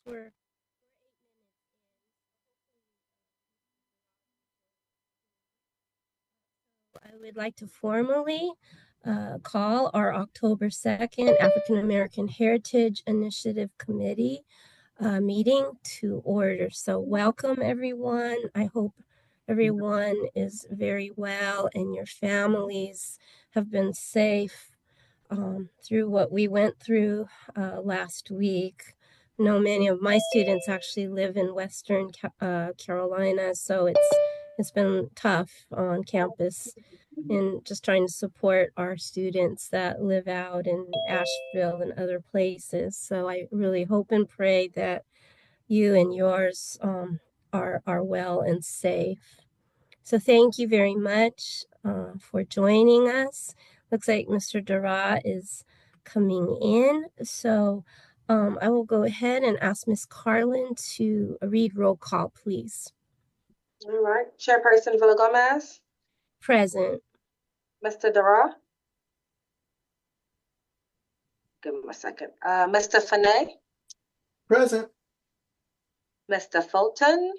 We're I would like to formally call our October 2nd African American Heritage Initiative Committee meeting to order. So welcome everyone. I hope everyone is very well and your families have been safe through what we went through last week. I know many of my students actually live in Western Carolina, so it's been tough on campus and just trying to support our students that live out in Asheville and other places. So I really hope and pray that you and yours are well and safe. So thank you very much for joining us. Looks like Mr. Dara is coming in. So I will go ahead and ask Ms. Carlin to read roll call, please. All right. Chairperson Villa-Gomez. Present. Mr. Dara. Give him a second. Mr. Fanay. Present. Mr. Fulton.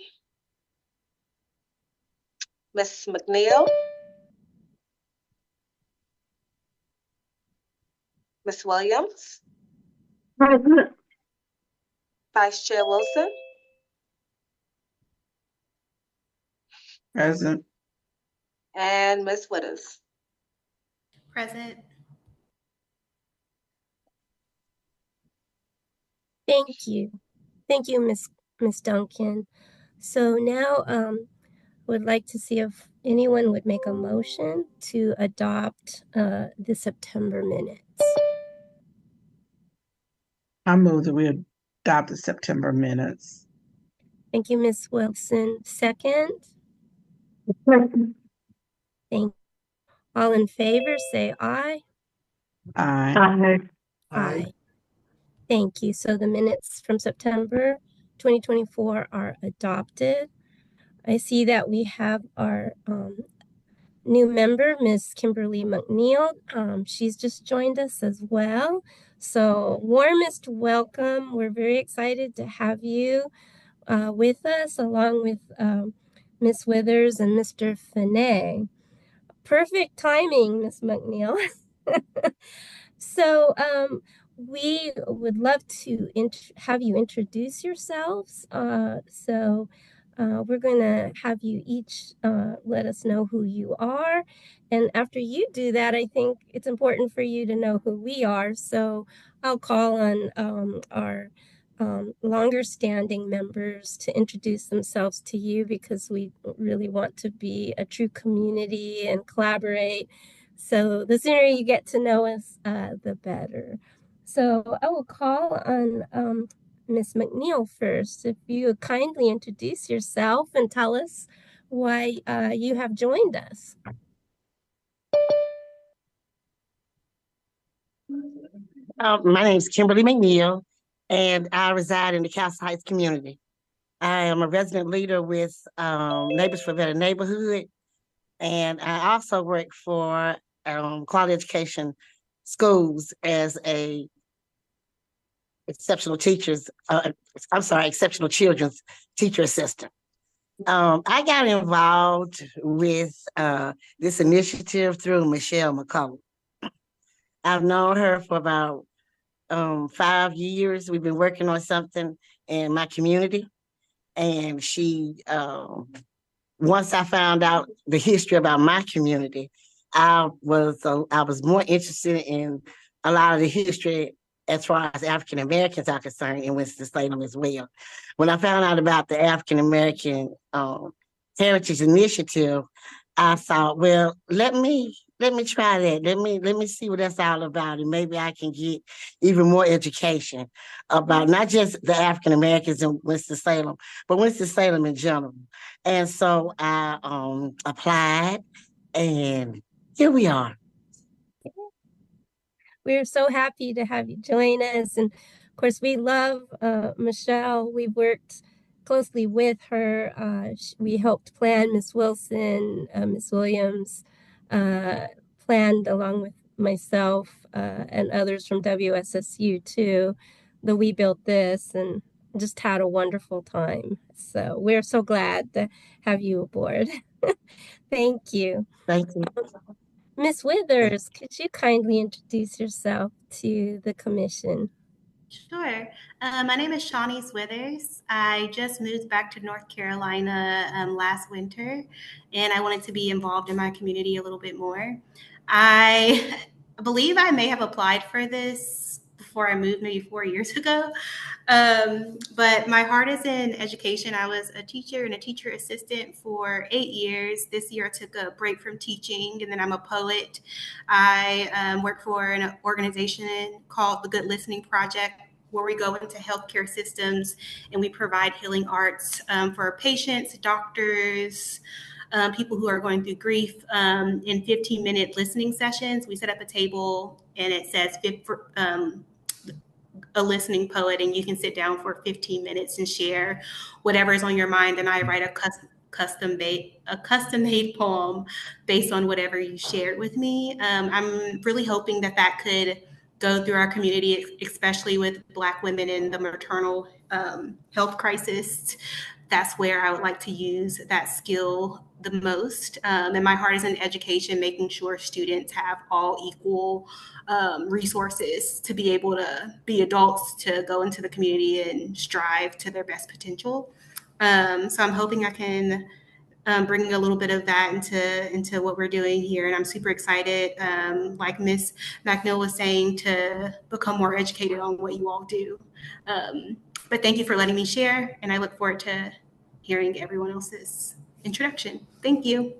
Ms. McNeil. Ms. Williams. Present. Vice Chair Wilson. Present. And Ms. Witters. Present. Thank you. Thank you, Ms. Duncan. So now would like to see if anyone would make a motion to adopt the September minutes. I move that we adopt the September minutes. Thank you, Ms. Wilson. Second? Present. Thank you. All in favor, say aye. Aye. Aye. Aye. Thank you. So the minutes from September 2024 are adopted. I see that we have our new member, Ms. Kimberly McNeil. She's just joined us as well. So warmest welcome. We're very excited to have you with us, along with Ms. Withers and Mr. Fanay. Perfect timing, Ms. McNeil. So we would love to have you introduce yourselves. We're going to have you each let us know who you are. And after you do that, I think it's important for you to know who we are. So I'll call on our longer standing members to introduce themselves to you, because we really want to be a true community and collaborate. So the sooner you get to know us, the better. So I will call on Ms. McNeil first. If you would kindly introduce yourself and tell us why you have joined us. My name is Kimberly McNeil, and I reside in the Castle Heights community. I am a resident leader with Neighbors for a Better Neighborhood, and I also work for Quality Education Schools as a exceptional children's teacher assistant. I got involved with this initiative through Michelle McCullough. I've known her for about 5 years. We've been working on something in my community, and she once I found out the history about my community, I was more interested in a lot of the history as far as African Americans are concerned in Winston-Salem as well. When I found out about the African American Heritage Initiative, I thought, well, let me try that. Let me see what that's all about, and maybe I can get even more education about not just the African Americans in Winston-Salem, but Winston-Salem in general. And so I applied, and here we are. We're so happy to have you join us. And of course, we love Michelle. We've worked closely with her. We helped plan Ms. Wilson, Ms. Williams, planned along with myself and others from WSSU too, that we built this. And just had a wonderful time. So we're so glad to have you aboard. Thank you. Thank you. Miss Withers, could you kindly introduce yourself to the commission? Sure. My name is Shawnice Withers. I just moved back to North Carolina last winter, and I wanted to be involved in my community a little bit more. I believe I may have applied for this before I moved, maybe 4 years ago. But my heart is in education. I was a teacher and a teacher assistant for 8 years. This year I took a break from teaching, and then I'm a poet. I work for an organization called the Good Listening Project, where we go into healthcare systems and we provide healing arts for patients, doctors, people who are going through grief in 15-minute listening sessions. We set up a table and it says a listening poet, and you can sit down for 15 minutes and share whatever is on your mind. And I write a custom-made poem based on whatever you shared with me. I'm really hoping that could go through our community, especially with Black women in the maternal health crisis. That's where I would like to use that skill the most. And my heart is in education, making sure students have all equal resources to be able to be adults, to go into the community and strive to their best potential. So I'm hoping I can bring a little bit of that into what we're doing here. And I'm super excited, like Miss McNeil was saying, to become more educated on what you all do. But thank you for letting me share, and I look forward to hearing everyone else's introduction. Thank you.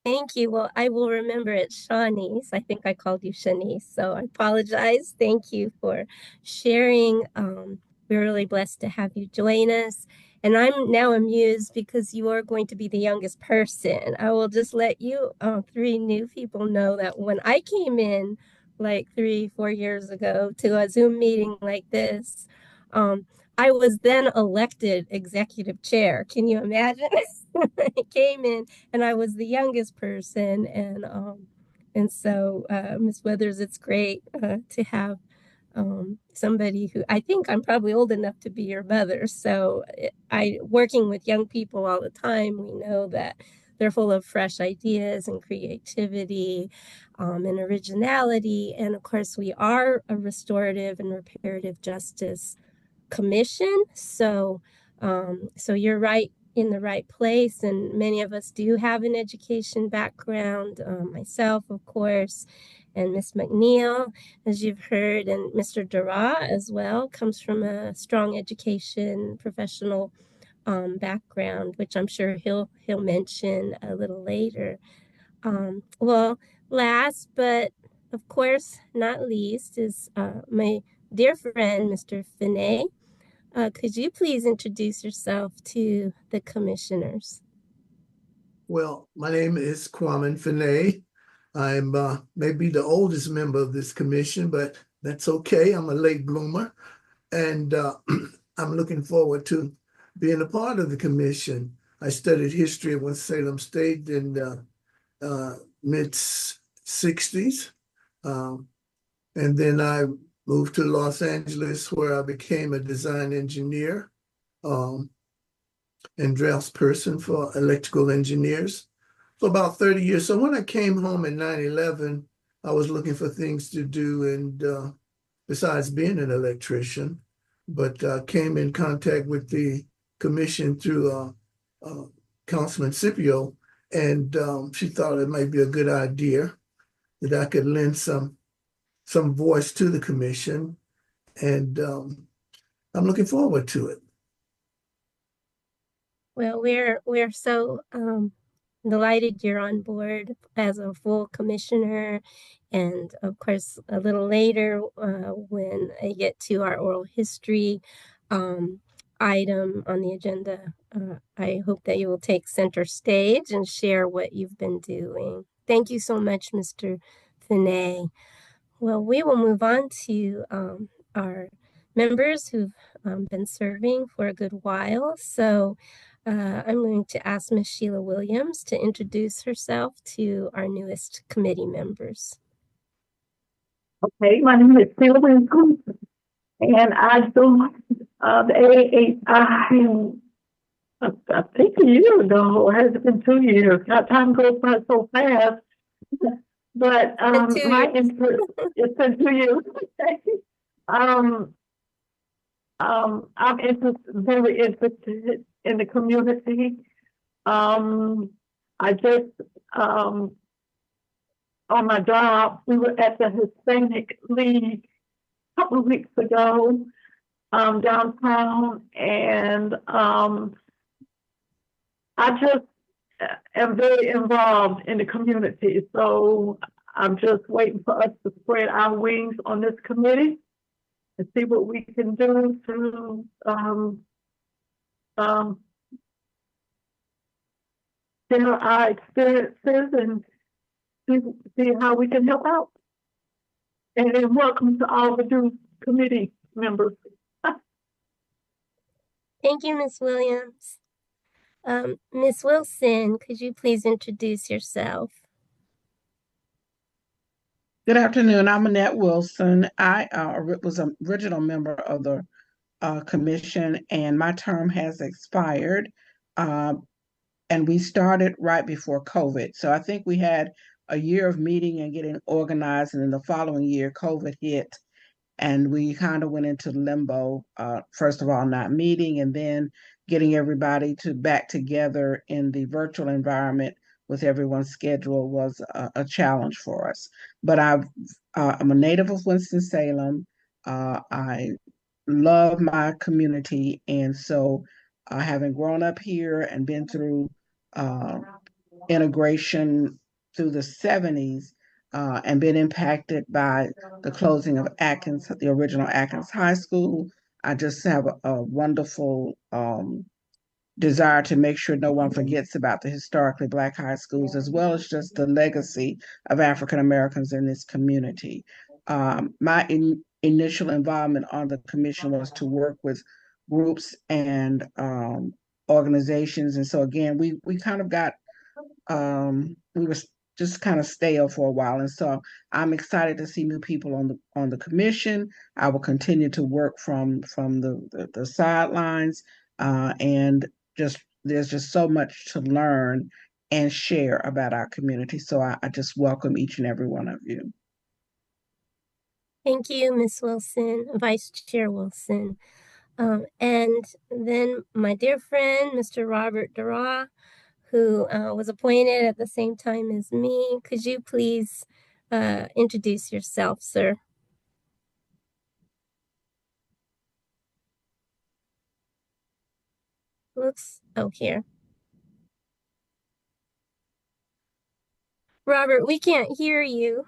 Thank you. Well, I will remember it, Shawnice. I think I called you Shanice, so I apologize. Thank you for sharing. We're really blessed to have you join us. And I'm now amused because you are going to be the youngest person. I will just let you three new people know that when I came in like 3-4 years ago to a Zoom meeting like this, I was then elected executive chair. Can you imagine? I came in and I was the youngest person, and so Ms. Weathers, it's great to have somebody who I think I'm probably old enough to be your mother. So working with young people all the time, we know that they're full of fresh ideas and creativity and originality. And of course, we are a restorative and reparative justice commission. So you're right in the right place, and many of us do have an education background, myself, of course, and Miss McNeil, as you've heard, and Mr. Dara as well, comes from a strong education professional background, which I'm sure he'll mention a little later. Well, last but of course not least is my dear friend, Mr. Finney. Could you please introduce yourself to the commissioners? Well, my name is Kwame Finney. I'm maybe the oldest member of this commission, but that's okay. I'm a late bloomer, and I'm looking forward to being a part of the commission. I studied history at Winston-Salem State in the mid-60s, and then I moved to Los Angeles, where I became a design engineer and draftsperson for electrical engineers for about 30 years. So when I came home in 9/11, I was looking for things to do, and besides being an electrician, but came in contact with the commission through Councilman Scipio, and she thought it might be a good idea that I could lend some voice to the commission, and I'm looking forward to it. Well, we're so delighted you're on board as a full commissioner, and of course a little later when I get to our oral history item on the agenda, I hope that you will take center stage and share what you've been doing. Thank you so much, Mr. Finney. Well, we will move on to our members who've been serving for a good while. So I'm going to ask Ms. Sheila Williams to introduce herself to our newest committee members. Okay, my name is Sheila Winston, and I joined The AAHI, I think a year ago, or has it been 2 years? God, time goes by so fast. But my interest, it's been 2 years. I'm very interested in the community. I just on my job, we were at the Hispanic League a couple of weeks ago downtown, and I just am very involved in the community. So I'm just waiting for us to spread our wings on this committee and see what we can do to share our experiences and see how we can help out. And then welcome to all the new committee members. Thank you, Ms. Williams. Ms. Wilson, could you please introduce yourself? Good afternoon. I'm Annette Wilson. I was an original member of the commission, and my term has expired. And we started right before COVID. So I think we had a year of meeting and getting organized, and then the following year, COVID hit, and we kind of went into limbo. First of all, not meeting, and then getting everybody back together in the virtual environment with everyone's schedule was a challenge for us. But I'm a native of Winston-Salem. I love my community, and so having grown up here and been through integration through the 70s and been impacted by the closing of Atkins, the original Atkins High School, I just have a wonderful desire to make sure no one forgets about the historically Black high schools, as well as just the legacy of African Americans in this community. My initial involvement on the commission was to work with groups and organizations. And so again, we kind of got, we were just kind of stale for a while. And so I'm excited to see new people on the commission. I will continue to work from the sidelines, and there's just so much to learn and share about our community. So I just welcome each and every one of you. Thank you, Ms. Wilson, Vice Chair Wilson. And then my dear friend, Mr. Robert Dara, who was appointed at the same time as me. Could you please introduce yourself, sir? Oops, oh, here. Robert, we can't hear you.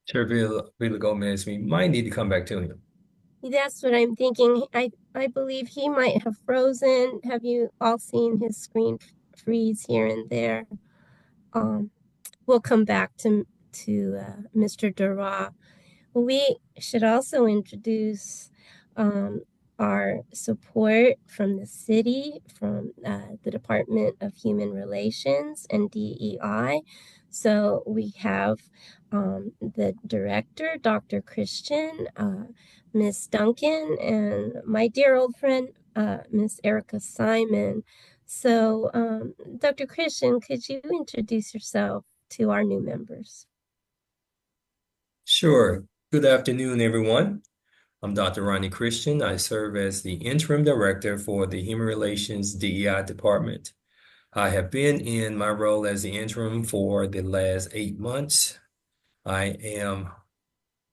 Chair Villa Gomez, we might need to come back to him. That's what I'm thinking. I believe he might have frozen. Have you all seen his screen freeze here and there? We'll come back to Mr. Dara. We should also introduce our support from the city, from the Department of Human Relations and DEI. So we have the director, Dr. Christian, Miss Duncan, and my dear old friend, Miss Erica Simon. So Dr. Christian, could you introduce yourself to our new members? Sure. Good afternoon, everyone. I'm Dr. Ronnie Christian. I serve as the interim director for the Human Relations DEI department. I have been in my role as the interim for the last 8 months. I am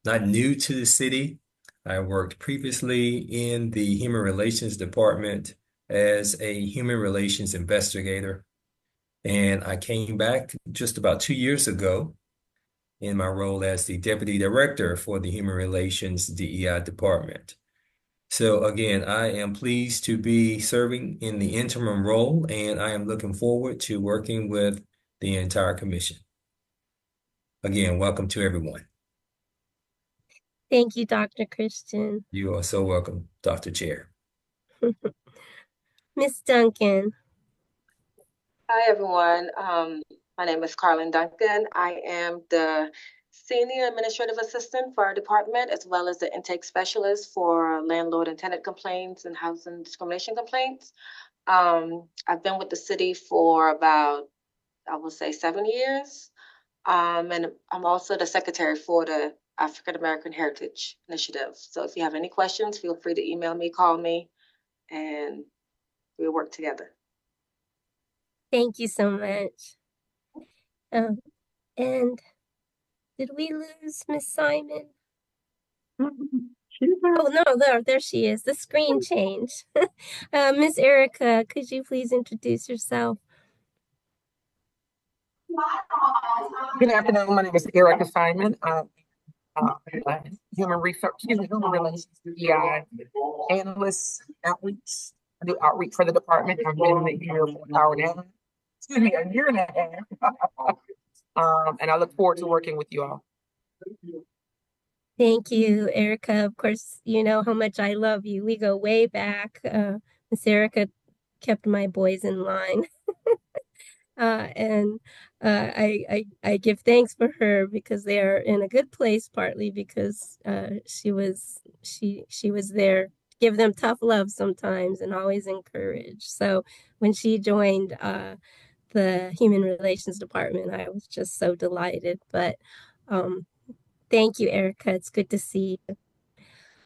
not new to the city. I worked previously in the Human Relations department as a human relations investigator. And I came back just about 2 years ago in my role as the Deputy Director for the Human Relations DEI Department. So again, I am pleased to be serving in the interim role, and I am looking forward to working with the entire commission. Again, welcome to everyone. Thank you, Dr. Christian. You are so welcome, Dr. Chair. Ms. Duncan. Hi, everyone. My name is Carlin Duncan. I am the Senior Administrative Assistant for our department, as well as the intake specialist for landlord and tenant complaints and housing discrimination complaints. I've been with the city for about, I will say, 7 years. And I'm also the secretary for the African American Heritage Initiative. So if you have any questions, feel free to email me, call me, and we'll work together. Thank you so much. And did we lose Miss Simon? Oh, no, there she is. The screen changed. Miss Erica, could you please introduce yourself? Good afternoon. My name is Erica Simon. Human relations DEI analyst outreach. I do outreach for the department. I've been here for an hour now. Excuse me, a year and a half. And I look forward to working with you all. Thank you, Erica. Of course, you know how much I love you. We go way back. Miss Erica kept my boys in line. And I give thanks for her because they are in a good place, partly because she was there, give them tough love sometimes and always encourage. So when she joined the Human Relations Department, I was just so delighted. But thank you, Erica. It's good to see you.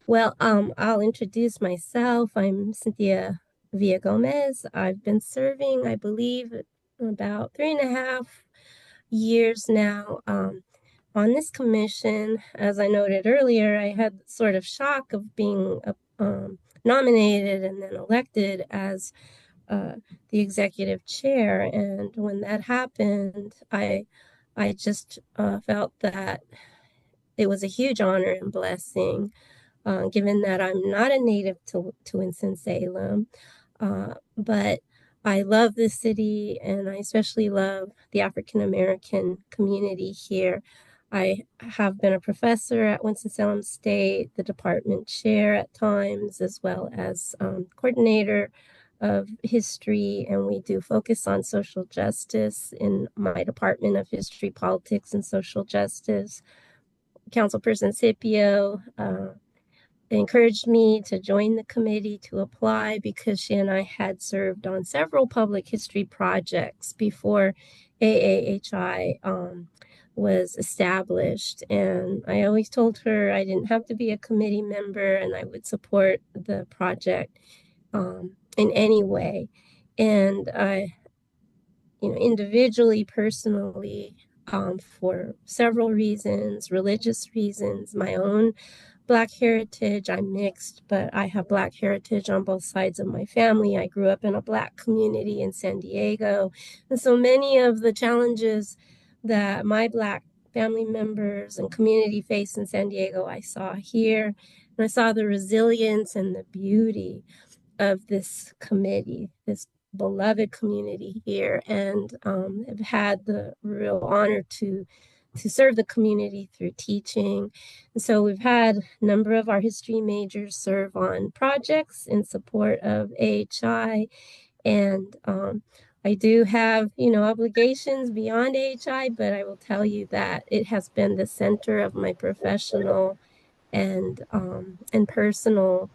Well, I'll introduce myself. I'm Cynthia Villa-Gomez. I've been serving, I believe, about 3.5 years now on this commission. As I noted earlier, I had sort of shock of being nominated and then elected as the executive chair. And when that happened, I just felt that it was a huge honor and blessing, given that I'm not a native to Winston-Salem, but I love this city, and I especially love the African American community here. I have been a professor at Winston-Salem State, the department chair at times, as well as coordinator of history, and we do focus on social justice in my department of history, politics, and social justice. Councilperson Scipio encouraged me to join the committee to apply because she and I had served on several public history projects before AAHI was established. And I always told her I didn't have to be a committee member and I would support the project in any way. And I, individually, personally, for several reasons, religious reasons, my own Black heritage. I'm mixed, but I have Black heritage on both sides of my family. I grew up in a Black community in San Diego. And so many of the challenges that my Black family members and community face in San Diego, I saw here. And I saw the resilience and the beauty of this committee, this beloved community here, and have had the real honor to serve the community through teaching. And so we've had a number of our history majors serve on projects in support of AHI. And I do have, obligations beyond AHI, but I will tell you that it has been the center of my professional and personal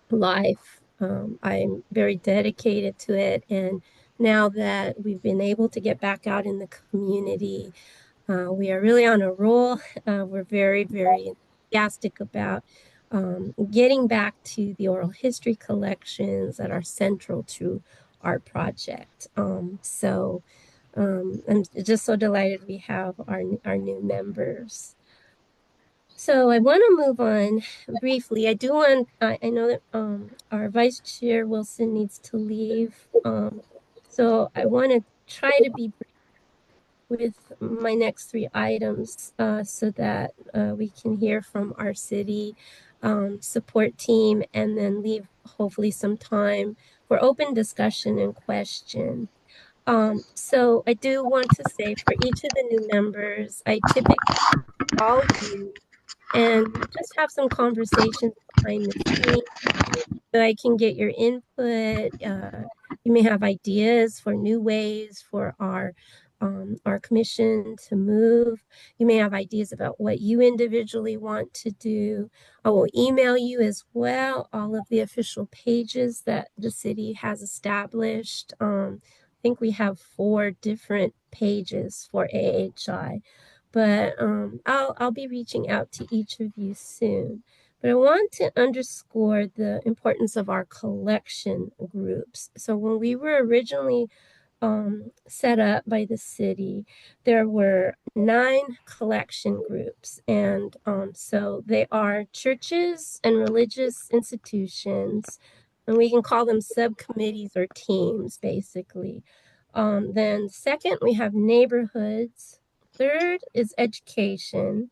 life. I'm very dedicated to it. And now that we've been able to get back out in the community, we are really on a roll. We're very, very enthusiastic about getting back to the oral history collections that are central to our project. So I'm just so delighted we have our new members. So I want to move on briefly. I know that our Vice Chair Wilson needs to leave. So I want to try to be brief with my next 3 items so that we can hear from our city support team and then leave hopefully some time for open discussion and question. So I do want to say for each of the new members, I typically call you and just have some conversations behind the scenes so I can get your input. You may have ideas for new ways for our commission to move. You may have ideas about what you individually want to do. I will email you as well all of the official pages that the city has established. I think we have 4 different pages for AHI, but I'll be reaching out to each of you soon. But I want to underscore the importance of our collection groups. So when we were originally set up by the city, there were 9 collection groups. And so they are churches and religious institutions, and we can call them subcommittees or teams, basically. Then second, we have neighborhoods. Third is education.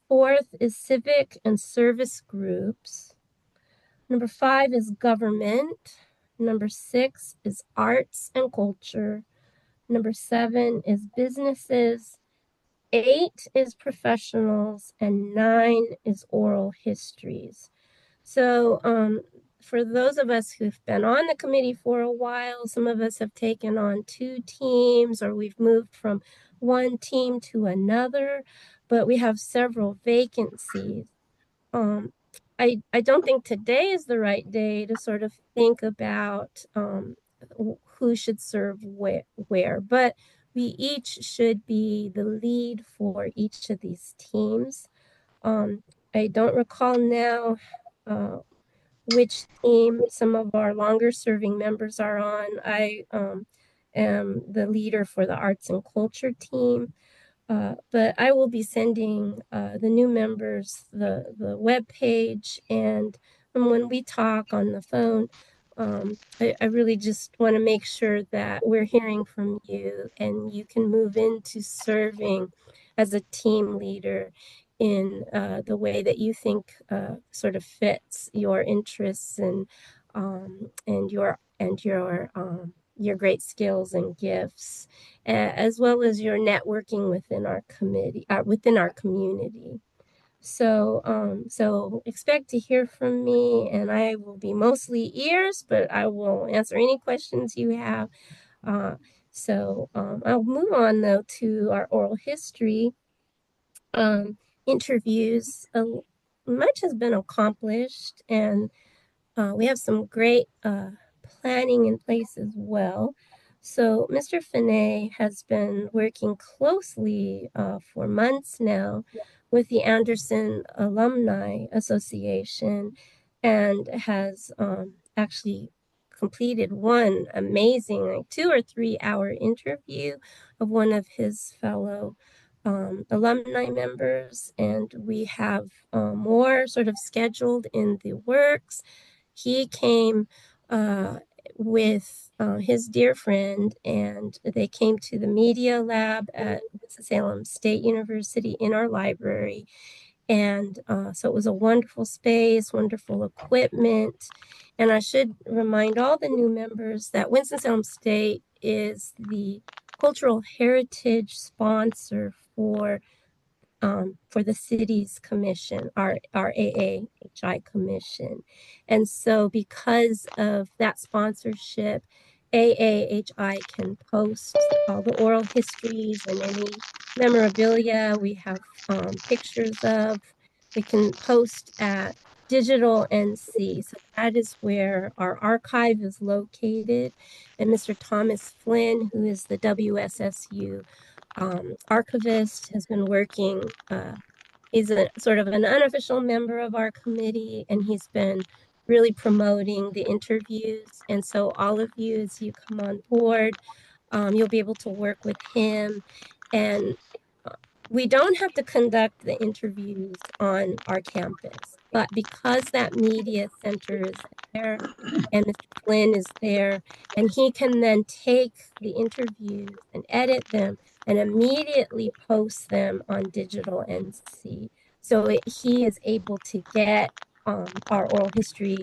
Fourth is civic and service groups. Number 5 is government. Number 6 is arts and culture. Number 7 is businesses. 8 is professionals, and 9 is oral histories. So for those of us who've been on the committee for a while, some of us have taken on 2 teams, or we've moved from one team to another, but we have several vacancies. I don't think today is the right day to sort of think about who should serve where, but we each should be the lead for each of these teams. I don't recall now which team some of our longer serving members are on. I am the leader for the arts and culture team. But I will be sending the new members the web page, and when we talk on the phone, I really just want to make sure that we're hearing from you and you can move into serving as a team leader in the way that you think sort of fits your interests and your great skills and gifts, as well as your networking within our within our community. So expect to hear from me, and I will be mostly ears, but I will answer any questions you have. I'll move on though to our oral history interviews. Much has been accomplished, and we have some great planning in place as well. So Mr. Finney has been working closely for months now with the Anderson Alumni Association and has actually completed one amazing 2 or 3 hour interview of one of his fellow alumni members. And we have more sort of scheduled in the works. He came with his dear friend, and they came to the media lab at Winston-Salem State University in our library. And so it was a wonderful space, wonderful equipment. And I should remind all the new members that Winston-Salem State is the cultural heritage sponsor for the city's commission, our AAHI commission. And so because of that sponsorship, AAHI can post all the oral histories and any memorabilia we have pictures of. We can post at Digital NC. So that is where our archive is located. And Mr. Thomas Flynn, who is the WSSU archivist, has been working. He's a sort of an unofficial member of our committee, and he's been really promoting the interviews. And so all of you, as you come on board, you'll be able to work with him. And we don't have to conduct the interviews on our campus, but because that media center is there and Mr. Flynn is there, and he can then take the interviews and edit them and immediately post them on Digital NC. So he is able to get our oral history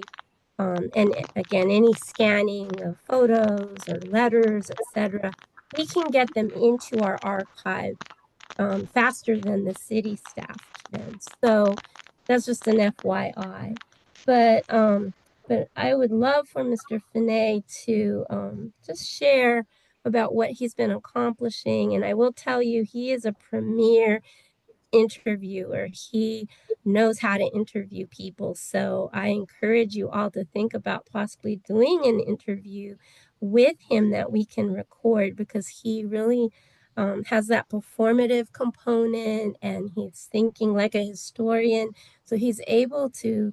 And again, any scanning of photos or letters, etc., we can get them into our archive faster than the city staff can. So that's just an FYI. But I would love for Mr. Finet to just share about what he's been accomplishing. And I will tell you, he is a premier interviewer. He knows how to interview people. So I encourage you all to think about possibly doing an interview with him that we can record, because he really has that performative component, and he's thinking like a historian. So he's able to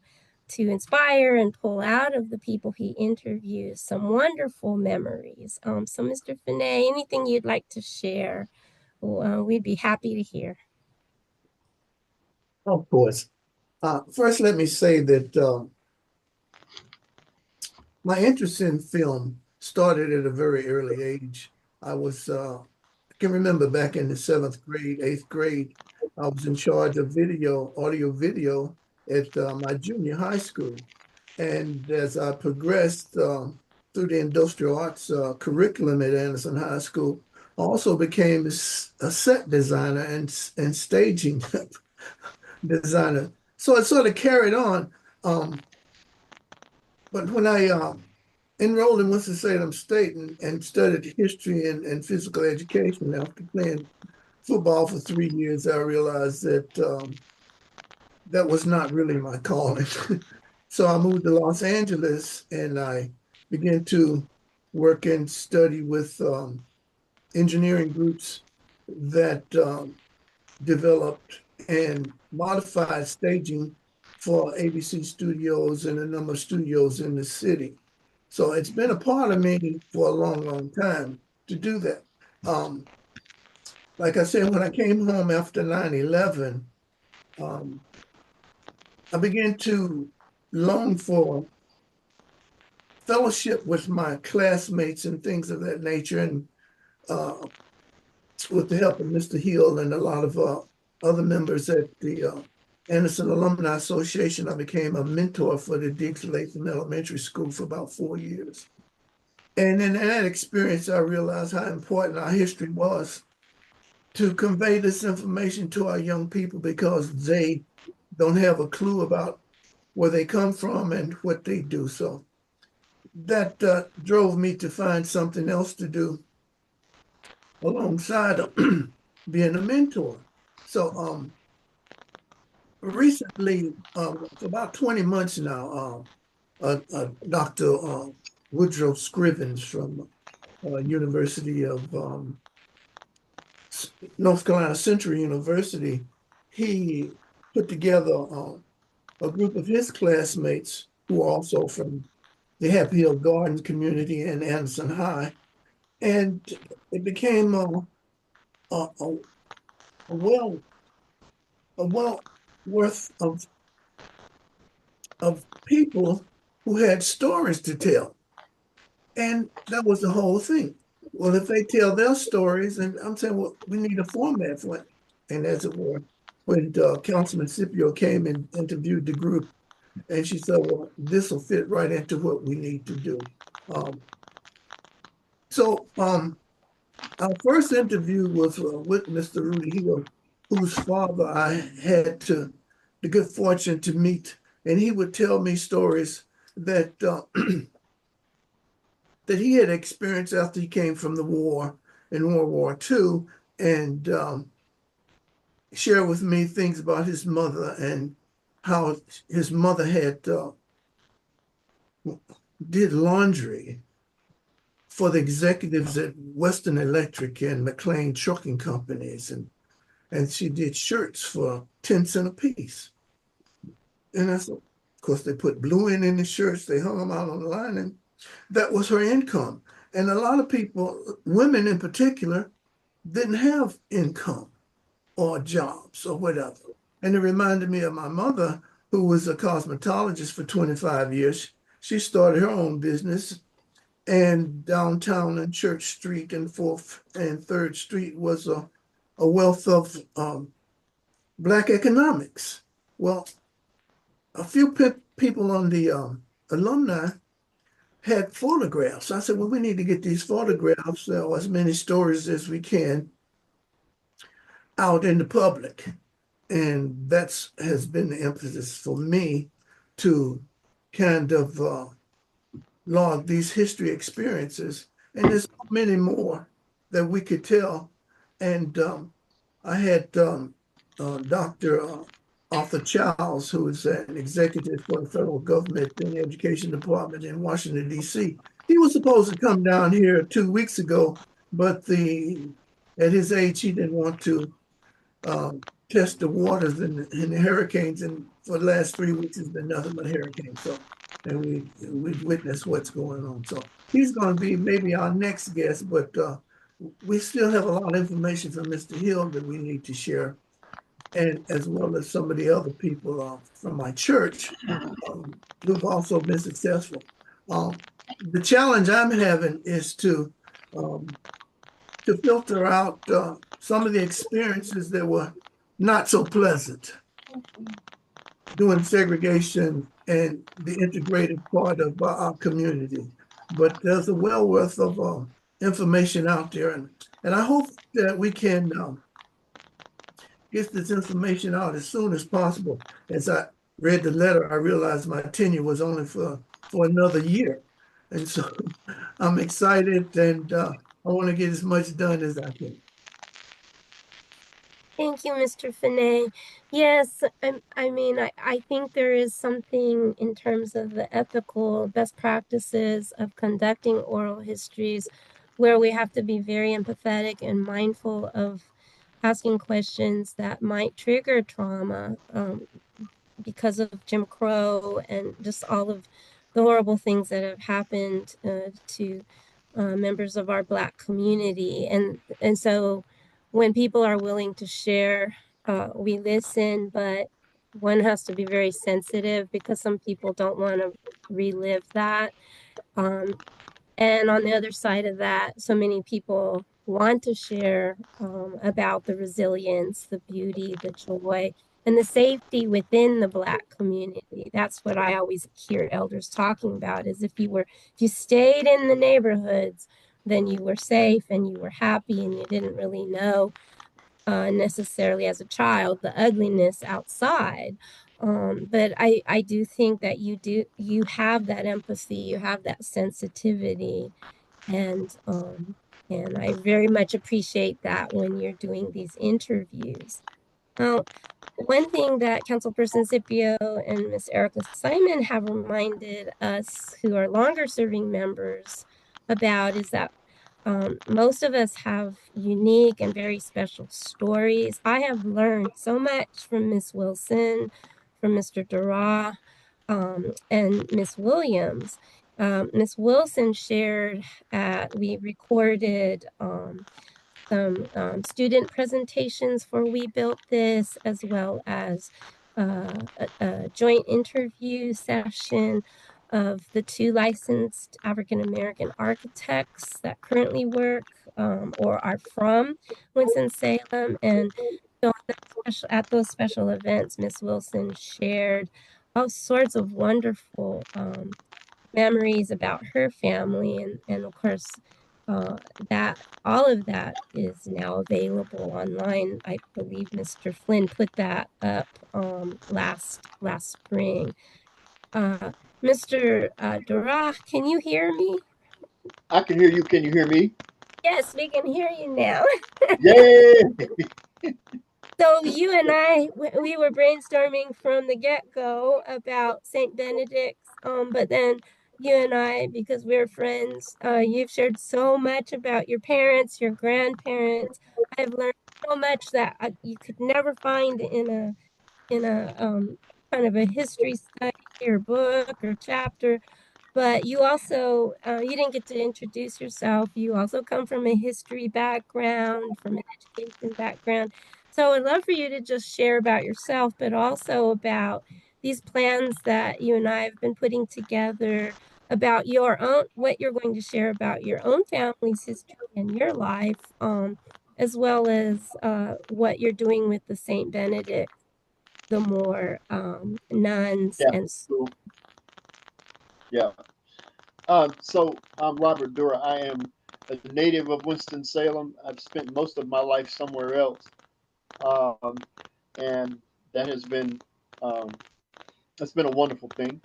inspire and pull out of the people he interviews some wonderful memories. So Mr. Finet, anything you'd like to share, we'd be happy to hear. Of course. First, let me say that my interest in film started at a very early age. I can remember back in the 7th grade, 8th grade, I was in charge of audio video at my junior high school. And as I progressed through the industrial arts curriculum at Anderson High School, I also became a set designer and staging designer. So it sort of carried on. But when I enrolled in Winston-Salem State and studied history and physical education after playing football for 3 years, I realized that that was not really my calling. So I moved to Los Angeles and I began to work and study with engineering groups that developed and modified staging for ABC studios and a number of studios in the city. So it's been a part of me for a long, long time to do that. Like I said, when I came home after 9/11, I began to long for fellowship with my classmates and things of that nature. And with the help of Mr. Hill and a lot of other members at the Anderson Alumni Association, I became a mentor for the Diggs Latham Elementary School for about 4 years. And in that experience, I realized how important our history was to convey this information to our young people, because they don't have a clue about where they come from and what they do. So that drove me to find something else to do alongside of being a mentor. So recently, for about 20 months now, Dr. Woodrow Scrivens from University of North Carolina Central University, he put together a group of his classmates who are also from the Happy Hill Gardens community and Anderson High. And it became a well worth of people who had stories to tell. And that was the whole thing. Well, if they tell their stories, and I'm saying, well, we need a format for it. And as it were, when Councilman Scipio came and interviewed the group, and she said, well, this will fit right into what we need to do. So our first interview was with Mr. Rudy Hill, whose father I had the good fortune to meet. And he would tell me stories that that he had experienced after he came from the war in World War II, and share with me things about his mother and how his mother had did laundry for the executives at Western Electric and McLean Trucking Companies, and she did shirts for 10 cents a piece. And I said, of course, they put blue in the shirts, they hung them out on the line, and that was her income. And a lot of people, women in particular, didn't have income or jobs or whatever. And it reminded me of my mother, who was a cosmetologist for 25 years. She started her own business, and downtown on Church Street and 4th and 3rd Street was a wealth of Black economics. Well, a few people on the alumni had photographs. I said, well, we need to get these photographs or as many stories as we can out in the public. And that's has been the emphasis for me to kind of log these history experiences. And there's so many more that we could tell. And I had Dr. Arthur Childs, who is an executive for the federal government in the education department in Washington, D.C. He was supposed to come down here 2 weeks ago, but at his age, he didn't want to test the waters in the hurricanes. And for the last 3 weeks, it's been nothing but hurricanes. So, and we've witnessed what's going on. So he's going to be maybe our next guest, but we still have a lot of information from Mr. Hill that we need to share, and as well as some of the other people from my church who've also been successful. The challenge I'm having is to filter out some of the experiences that were not so pleasant doing segregation and the integrated part of our community. But there's a well worth of information out there, and I hope that we can get this information out as soon as possible. As I read the letter, I realized my tenure was only for another year, and so I'm excited, and I want to get as much done as I can. Thank you, Mr. Finney. Yes, I think there is something in terms of the ethical best practices of conducting oral histories where we have to be very empathetic and mindful of asking questions that might trigger trauma because of Jim Crow and just all of the horrible things that have happened to members of our Black community. And so when people are willing to share, we listen, but one has to be very sensitive because some people don't want to relive that. And on the other side of that, so many people want to share about the resilience, the beauty, the joy, and the safety within the Black community. That's what I always hear elders talking about, is if you stayed in the neighborhoods, then you were safe and you were happy and you didn't really know necessarily as a child the ugliness outside. But I do think that you have that empathy, you have that sensitivity, and I very much appreciate that when you're doing these interviews. Now, one thing that Councilperson Scipio and Ms. Erica Simon have reminded us who are longer serving members about is that most of us have unique and very special stories. I have learned so much from Ms. Wilson, from Mr. Dara, and Ms. Williams. Ms. Wilson shared we recorded some student presentations for We Built This, as well as a joint interview session of the 2 licensed African-American architects that currently work or are from Winston-Salem. And so at those special events, Ms. Wilson shared all sorts of wonderful memories about her family. And of course, that all of that is now available online. I believe Mr. Flynn put that up last spring. Mr. Dara, can you hear me? I can hear you. Can you hear me? Yes, we can hear you now. Yay! So you and I, we were brainstorming from the get-go about St. Benedict's, but then you and I, because we're friends, you've shared so much about your parents, your grandparents. I've learned so much that you could never find in a kind of a history study or book or chapter. But you also, you didn't get to introduce yourself. You also come from a history background, from an education background. So I'd love for you to just share about yourself, but also about these plans that you and I have been putting together about your own, what you're going to share about your own family's history and your life, as well as what you're doing with the St. Benedict, the more nuns Yeah. and Yeah. So I'm Robert Dura. I am a native of Winston-Salem. I've spent most of my life somewhere else, um, and that has been um, that's been a wonderful thing.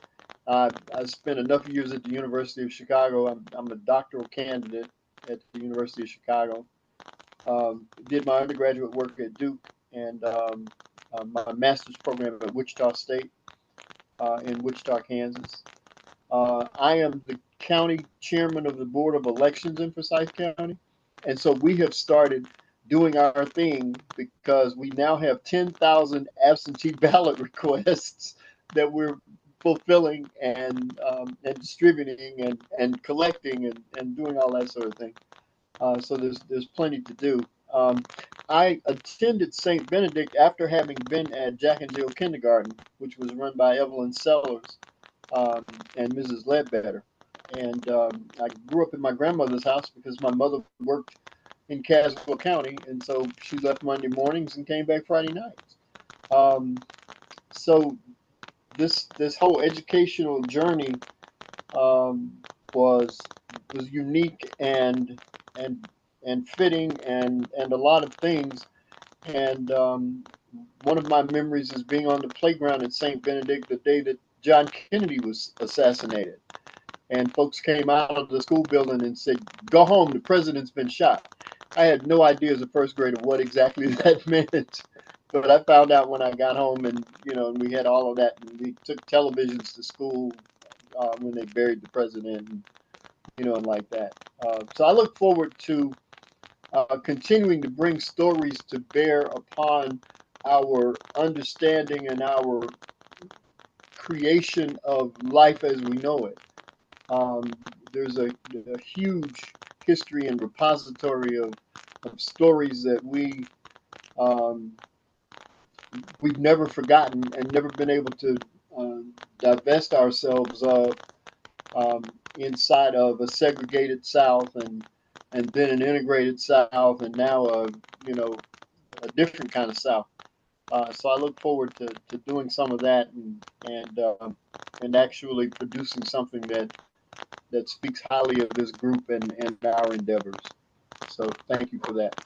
I spent enough years at the University of Chicago. I'm a doctoral candidate at the University of Chicago. Did my undergraduate work at Duke and my master's program at Wichita State in Wichita, Kansas. I am the county chairman of the Board of Elections in Forsyth County. And so we have started doing our thing because we now have 10,000 absentee ballot requests that we're fulfilling and distributing and collecting and doing all that sort of thing. So there's plenty to do. Um, I attended St. Benedict after having been at Jack and Jill Kindergarten, which was run by Evelyn Sellers and Mrs. Ledbetter. And I grew up in my grandmother's house because my mother worked in Caswell County, and so she left Monday mornings and came back Friday nights. Um, so this whole educational journey um, was unique and fitting and a lot of things. And one of my memories is being on the playground at St. Benedict the day that John Kennedy was assassinated. And folks came out of the school building and said, "Go home, the president's been shot." I had no idea as a first grader what exactly that meant. But I found out when I got home, and and we had all of that, and we took televisions to school when they buried the president, and like that. So I look forward to continuing to bring stories to bear upon our understanding and our creation of life as we know it. There's a huge history and repository of stories that um, we've never forgotten and never been able to divest ourselves of inside of a segregated South and then an integrated South and now a different kind of South. So I look forward to doing some of that and actually producing something that speaks highly of this group and our endeavors. So thank you for that.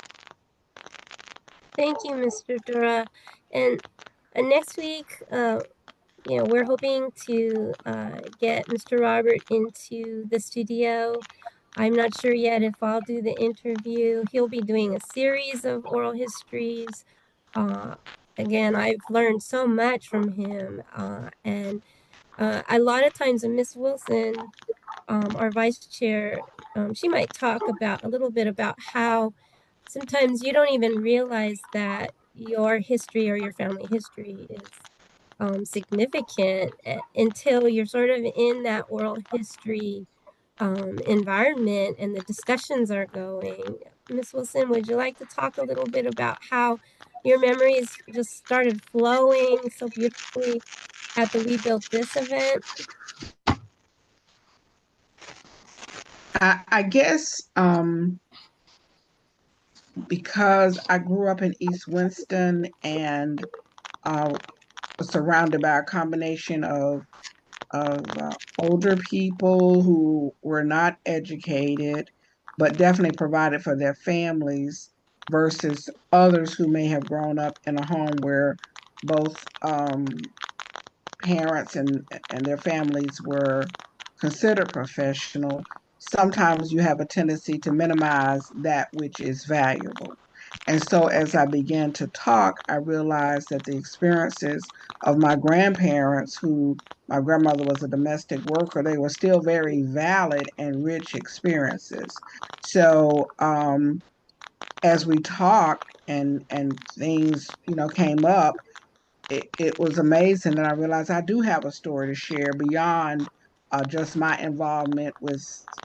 Thank you, Mr. Dura. And next week, we're hoping to get Mr. Robert into the studio. I'm not sure yet if I'll do the interview. He'll be doing a series of oral histories. Again, I've learned so much from him. And a lot of times, Miss Wilson, our vice chair, she might talk about a little bit about how sometimes you don't even realize that your history or your family history is significant until you're sort of in that oral history environment and the discussions are going. Miss Wilson, would you like to talk a little bit about how your memories just started flowing so beautifully at the We Built This event? I guess because I grew up in East Winston and was surrounded by a combination of older people who were not educated, but definitely provided for their families, versus others who may have grown up in a home where both parents and their families were considered professional. Sometimes you have a tendency to minimize that which is valuable. And so as I began to talk, I realized that the experiences of my grandparents, who my grandmother was a domestic worker, they were still very valid and rich experiences. So as we talked and things, came up, it was amazing that I realized I do have a story to share beyond just my involvement with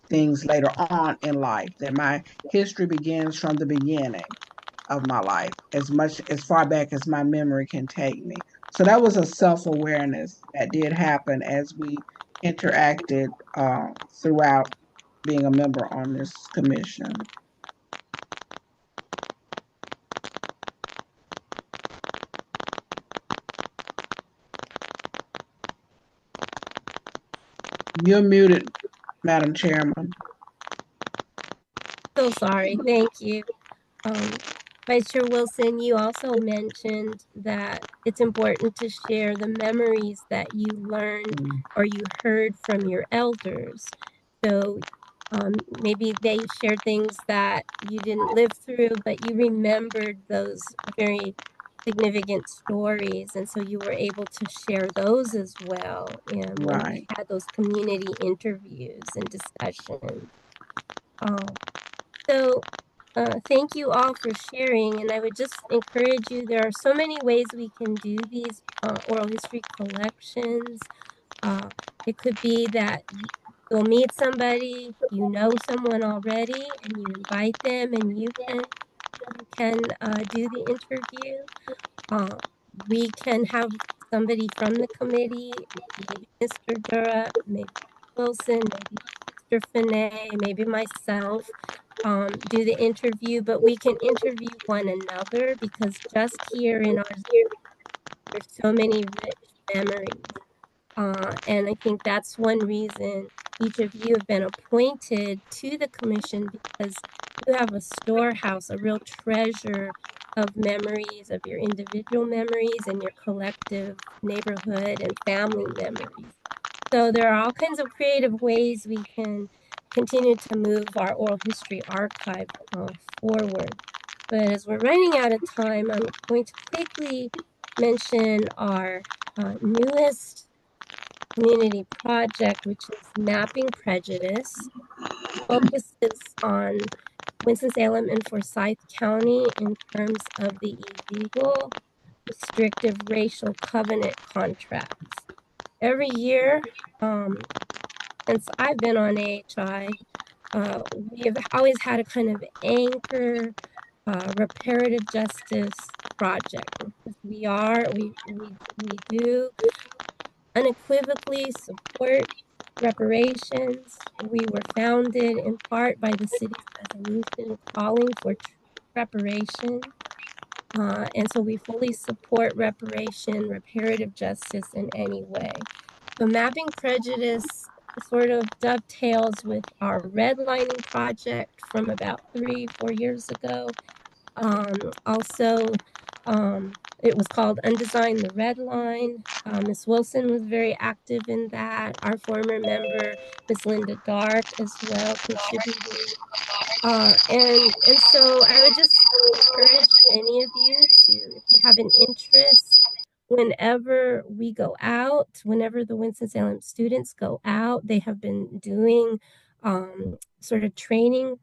things later on in life, that my history begins from the beginning of my life, as far back as my memory can take me. So that was a self-awareness that did happen as we interacted throughout being a member on this commission. You're muted, Madam Chairman. So sorry. Thank you. Vice Chair Wilson, you also mentioned that it's important to share the memories that you learned or you heard from your elders. So maybe they shared things that you didn't live through, but you remembered those very significant stories. And so you were able to share those as well. And when we had those community interviews and discussions. So thank you all for sharing, and I would just encourage you, there are so many ways we can do these oral history collections. It could be that you'll meet somebody, you know someone already, and you invite them and you can do the interview. We can have somebody from the committee, maybe Mr. Dura, maybe Wilson, maybe Mr. Finet, maybe myself, do the interview, but we can interview one another because just here in our there's so many rich memories. And I think that's one reason each of you have been appointed to the commission, because you have a storehouse, a real treasure of memories, of your individual memories and your collective neighborhood and family memories. So there are all kinds of creative ways we can continue to move our oral history archive forward. But as we're running out of time, I'm going to quickly mention our newest community project, which is Mapping Prejudice. Focuses on Winston-Salem and Forsyth County in terms of the illegal, restrictive racial covenant contracts. Every year, since I've been on AHI, we have always had a kind of anchor reparative justice project. We do unequivocally support reparations. We were founded in part by the city's resolution calling for reparation. And so we fully support reparative justice in any way. So Mapping Prejudice sort of dovetails with our redlining project from about 3-4 years ago. It was called Undesign the Red Line. Ms. Wilson was very active in that. Our former member, Ms. Linda Dark, as well, contributed. And so I would just encourage any of you to, if you have an interest, whenever we go out, whenever the Winston-Salem students go out, they have been doing sort of training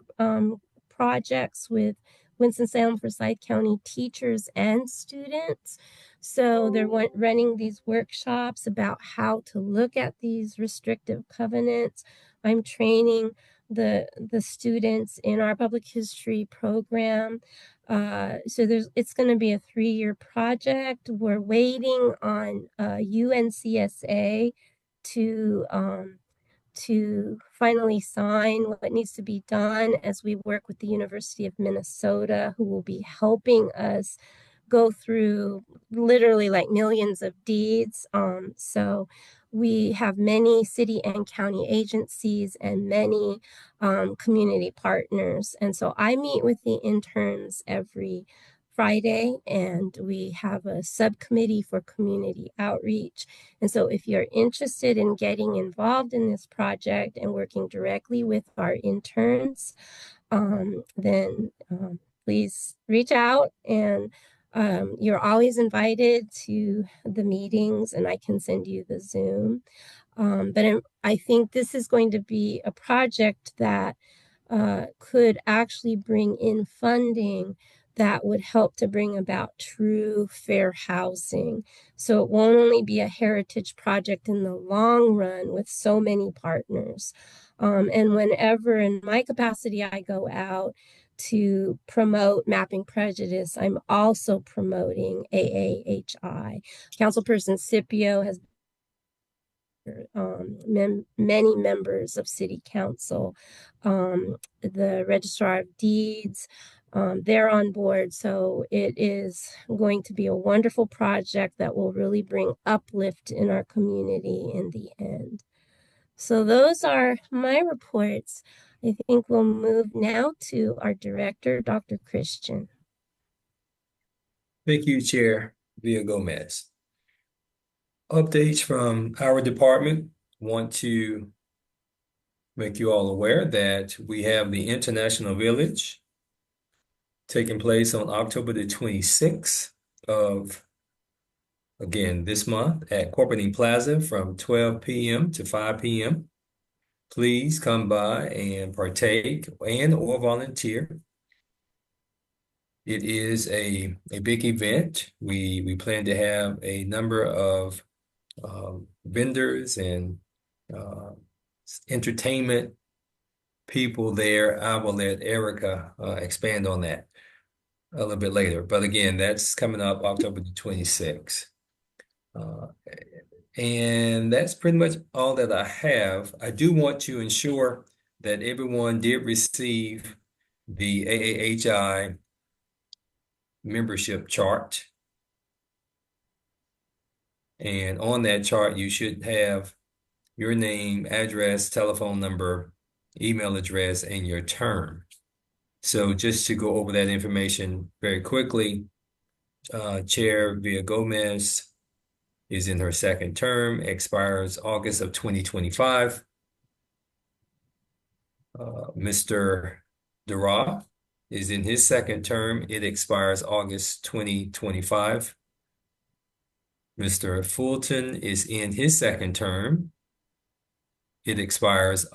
projects with Winston-Salem, Forsyth County teachers and students. So they're running these workshops about how to look at these restrictive covenants. I'm training the students in our public history program. So it's going to be a 3-year project. We're waiting on UNCSA to finally sign what needs to be done as we work with the University of Minnesota, who will be helping us go through literally like millions of deeds. So we have many city and county agencies and many community partners. And so I meet with the interns every Friday, and we have a subcommittee for community outreach. And so if you're interested in getting involved in this project and working directly with our interns, then please reach out, and you're always invited to the meetings, and I can send you the Zoom. But I think this is going to be a project that could actually bring in funding that would help to bring about true fair housing. So it won't only be a heritage project in the long run with so many partners. And whenever in my capacity I go out to promote Mapping Prejudice, I'm also promoting AAHI. Councilperson Scipio has many members of City Council, the Registrar of Deeds, they're on board. So it is going to be a wonderful project that will really bring uplift in our community in the end. So those are my reports. I think we'll move now to our director, Dr. Christian. Thank you, Chair Villa-Gomez. Updates from our department. Want to make you all aware that we have the International Village taking place on October the 26th of, again, this month at Corporating Plaza from 12 p.m. to 5 p.m. Please come by and partake and or volunteer. It is a big event. We plan to have a number of vendors and entertainment people there. I will let Erica expand on that a little bit later. But again, that's coming up October the 26th. And that's pretty much all that I have. I do want to ensure that everyone did receive the AAHI membership chart. And on that chart, you should have your name, address, telephone number, email address, and your term. So just to go over that information very quickly, Chair Villa-Gomez is in her second term, expires August of 2025. Mr. Dara is in his second term. It expires August 2025. Mr. Fulton is in his second term. It expires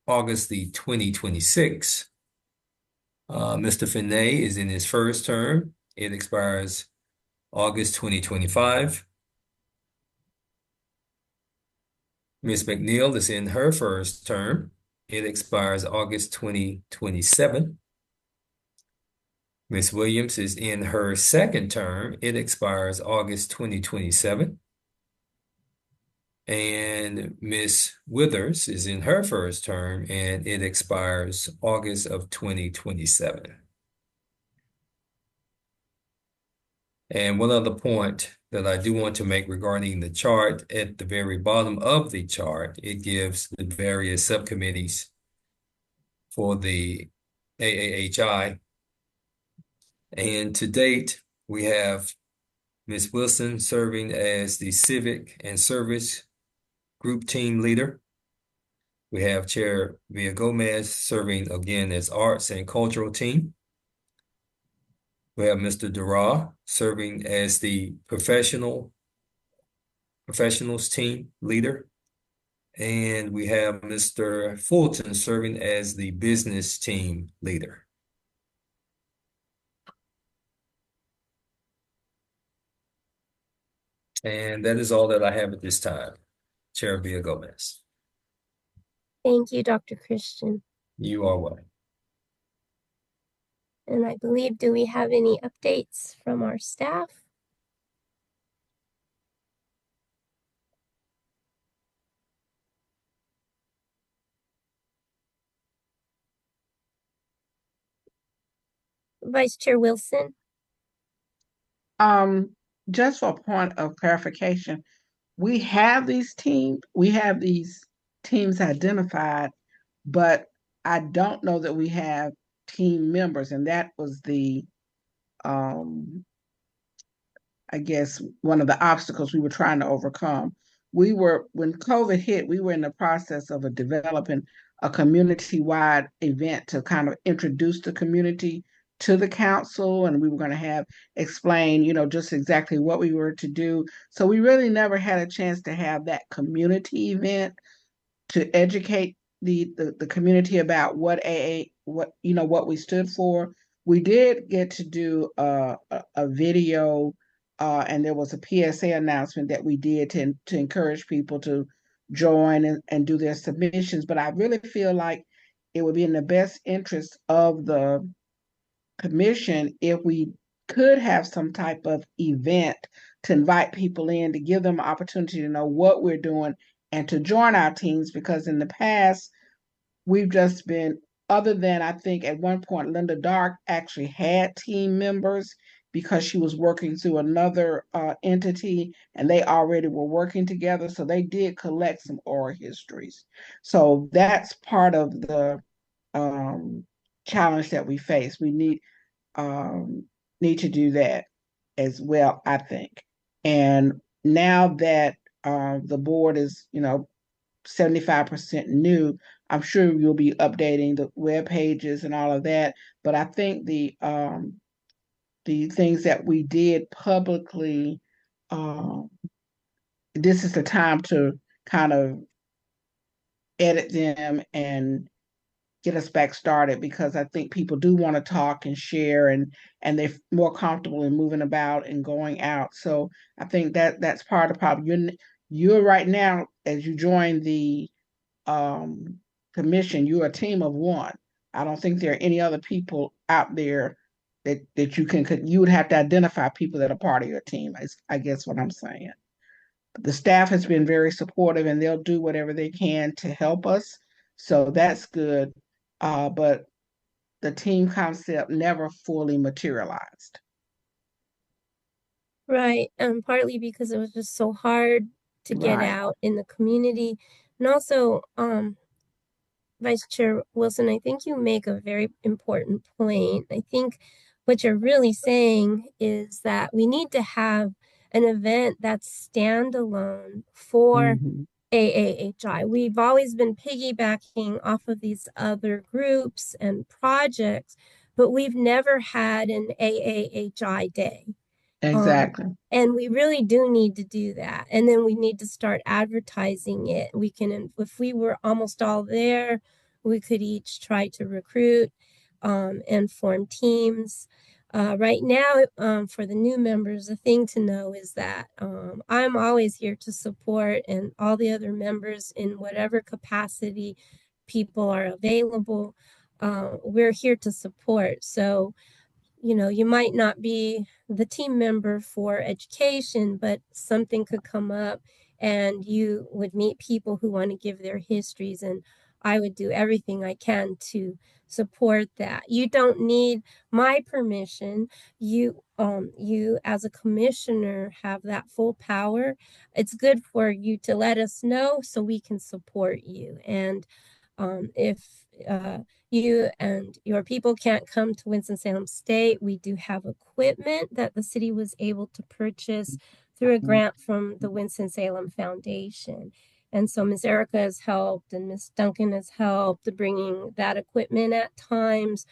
August the 2026. Mr. Finney is in his first term. It expires August 2025. Ms. McNeil is in her first term. It expires August 2027. Ms. Williams is in her second term. It expires August 2027. And Ms. Withers is in her first term, and it expires August of 2027. And one other point that I do want to make regarding the chart, at the very bottom of the chart, it gives the various subcommittees for the AAHI. And to date, we have Ms. Wilson serving as the Civic and Service Group Team Leader. We have Chair Villa-Gomez serving again as Arts and Cultural Team. We have Mr. Dara serving as the Professionals Team Leader. And we have Mr. Fulton serving as the Business Team Leader. And that is all that I have at this time. Chair Villa-Gomez. Thank you, Dr. Christian. You are welcome. And I believe, do we have any updates from our staff? Vice Chair Wilson? Just for a point of clarification, we have these teams identified, but I don't know that we have team members, and that was the I guess one of the obstacles we were trying to overcome. When COVID hit, we were in the process of developing a community-wide event to kind of introduce the community to the council, and we were going to explain, just exactly what we were to do. So we really never had a chance to have that community event to educate the community about what we stood for. We did get to do a video, and there was a PSA announcement that we did to encourage people to join and do their submissions. But I really feel like it would be in the best interest of the commission if we could have some type of event to invite people in, to give them an opportunity to know what we're doing and to join our teams, because in the past, we've just been, other than I think at one point, Linda Dark actually had team members because she was working through another entity, and they already were working together. So they did collect some oral histories. So that's part of the challenge that we face. We need to do that as well, I think. And now that the board is, 75% new, I'm sure you'll be updating the web pages and all of that. But I think the things that we did publicly, this is the time to kind of edit them and get us back started, because I think people do want to talk and share, and they're more comfortable in moving about and going out. So I think that that's part of the problem. You're right now, as you join the commission, you're a team of one. I don't think there are any other people out there that you would have to identify people that are part of your team. I guess what I'm saying. The staff has been very supportive, and they'll do whatever they can to help us. So that's good. But the team concept never fully materialized. Right. Partly because it was just so hard to get Right. out in the community. And also, Vice Chair Wilson, I think you make a very important point. I think what you're really saying is that we need to have an event that's standalone for AAHI. We've always been piggybacking off of these other groups and projects, but we've never had an AAHI day. Exactly. And we really do need to do that. And then we need to start advertising it. We can, if we were almost all there, we could each try to recruit and form teams. Right now, for the new members, the thing to know is that I'm always here to support, and all the other members in whatever capacity people are available, we're here to support. So, you might not be the team member for education, but something could come up and you would meet people who want to give their histories, and I would do everything I can to support that. You don't need my permission. You as a commissioner have that full power. It's good for you to let us know so we can support you. And if you and your people can't come to Winston-Salem State, we do have equipment that the city was able to purchase through a grant from the Winston-Salem Foundation. And so Ms. Erica has helped, and Ms. Duncan has helped bringing that equipment at times.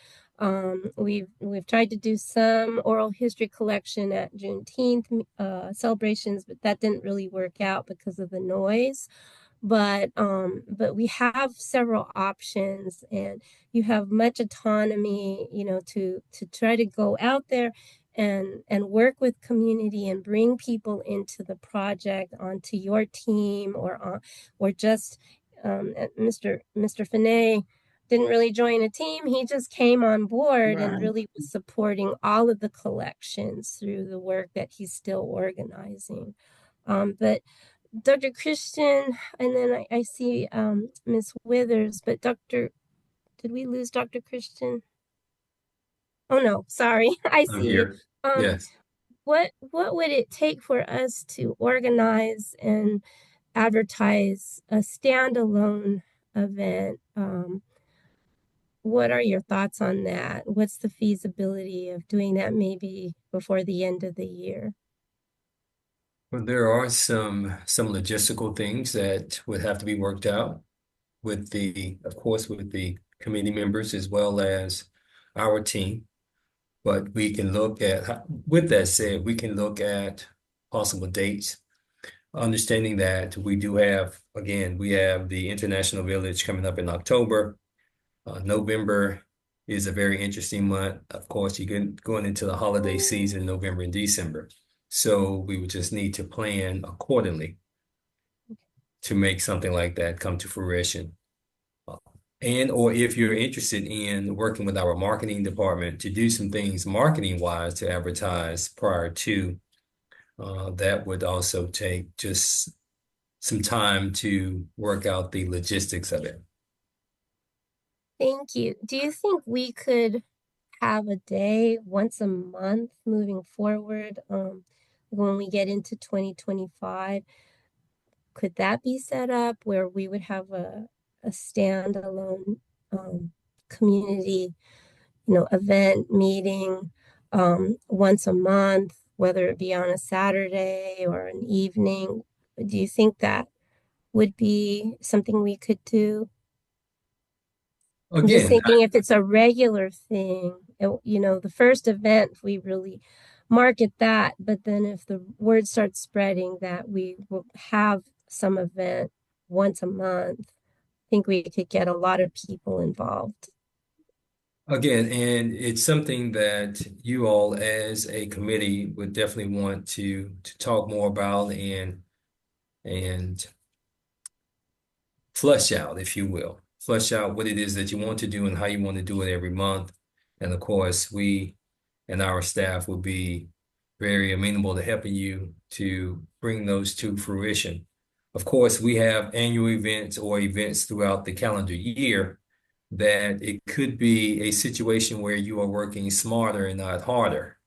We've tried to do some oral history collection at Juneteenth celebrations, but that didn't really work out because of the noise. But we have several options, and you have much autonomy, to try to go out there and work with community and bring people into the project onto your team, or just Mr. Finney didn't really join a team. He just came on board and really was supporting all of the collections through the work that he's still organizing. But Dr. Christian, and then I see Ms. Withers, but did we lose Dr. Christian? Oh no, sorry, I I'm see you. here. Yes. What would it take for us to organize and advertise a standalone event? What are your thoughts on that? What's the feasibility of doing that maybe before the end of the year? Well, there are some logistical things that would have to be worked out of course, with the committee members as well as our team. But we can look at, with that said, we can look at possible dates, understanding that we have the International Village coming up in October. November is a very interesting month. Of course, you're going into the holiday season, November and December. So we would just need to plan accordingly to make something like that come to fruition. Or if you're interested in working with our marketing department to do some things marketing-wise to advertise prior to, that would also take just some time to work out the logistics of it. Thank you. Do you think we could have a day once a month moving forward, when we get into 2025? Could that be set up where we would have a standalone community, event meeting once a month, whether it be on a Saturday or an evening? Do you think that would be something we could do? I'm just Again, thinking if it's a regular thing, the first event, we really market that, but then if the word starts spreading that we will have some event once a month, I think we could get a lot of people involved. again, and it's something that you all as a committee would definitely want to talk more about and flush out, if you will. Flush out what it is that you want to do and how you want to do it every month. And of course, we and our staff will be very amenable to helping you to bring those to fruition. Of course, we have annual events or events throughout the calendar year that it could be a situation where you are working smarter and not harder,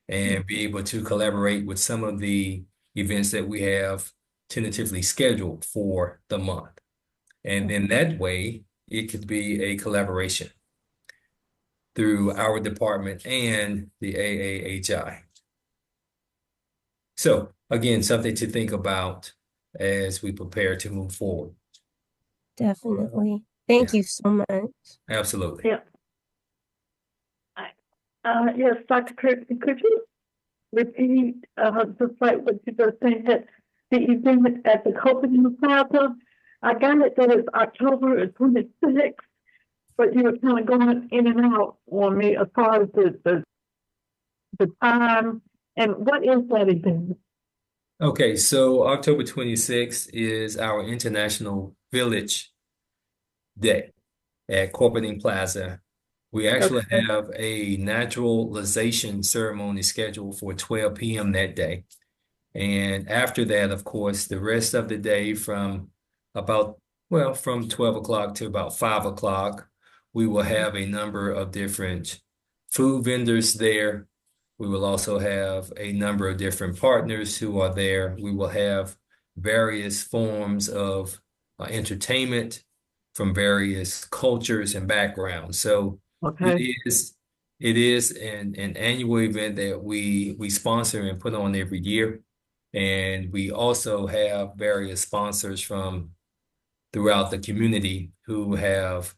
and be able to collaborate with some of the events that we have tentatively scheduled for the month. And in that way, it could be a collaboration through our department and the AAHI. So again, something to think about as we prepare to move forward. Definitely. Thank you so much. Absolutely. Yeah. Yes, Dr. Kirk, could you repeat, just like what you just said, the event at the Copenhagen Plaza? I got it that it's October 26th, but you were kind of going in and out on me as far as the time. And what is that event? Okay, so October 26th is our International Village Day at Copenhagen Plaza. We actually have a naturalization ceremony scheduled for 12 p.m. that day. And after that, of course, the rest of the day from 12 o'clock to about 5 o'clock, we will have a number of different food vendors there. We will also have a number of different partners who are there. We will have various forms of entertainment from various cultures and backgrounds. So it is an annual event that we sponsor and put on every year. And we also have various sponsors from throughout the community who have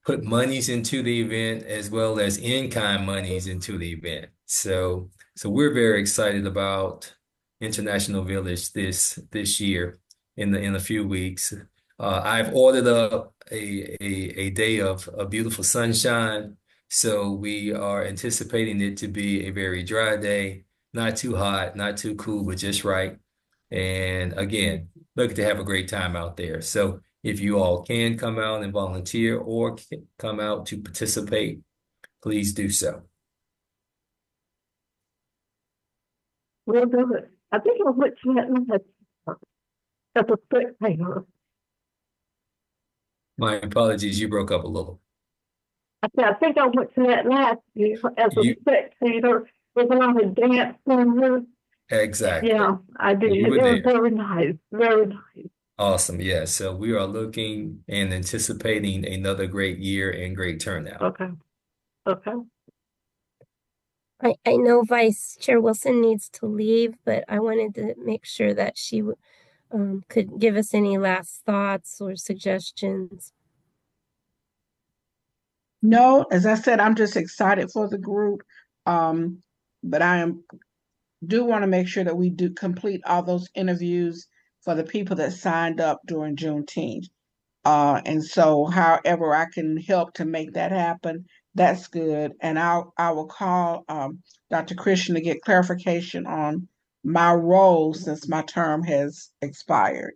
put monies into the event as well as in-kind monies into the event. So we're very excited about International Village this year in a few weeks. I've ordered up a day of beautiful sunshine, so we are anticipating it to be a very dry day, not too hot, not too cool, but just right. And again, looking to have a great time out there. So if you all can come out and volunteer or come out to participate, please do so. We'll do it. I think I went to that as a spectator. My apologies, you broke up a little. I think I went to that last year as a spectator with a lot of dancing. Exactly. Yeah, I did. It was very nice, very nice. Awesome. Yeah. So we are looking and anticipating another great year and great turnout. Okay. I know Vice Chair Wilson needs to leave, but I wanted to make sure that she could give us any last thoughts or suggestions. No, as I said, I'm just excited for the group, but I do want to make sure that we do complete all those interviews for the people that signed up during Juneteenth. And so however I can help to make that happen, that's good. And I will call Dr. Christian to get clarification on my role since my term has expired,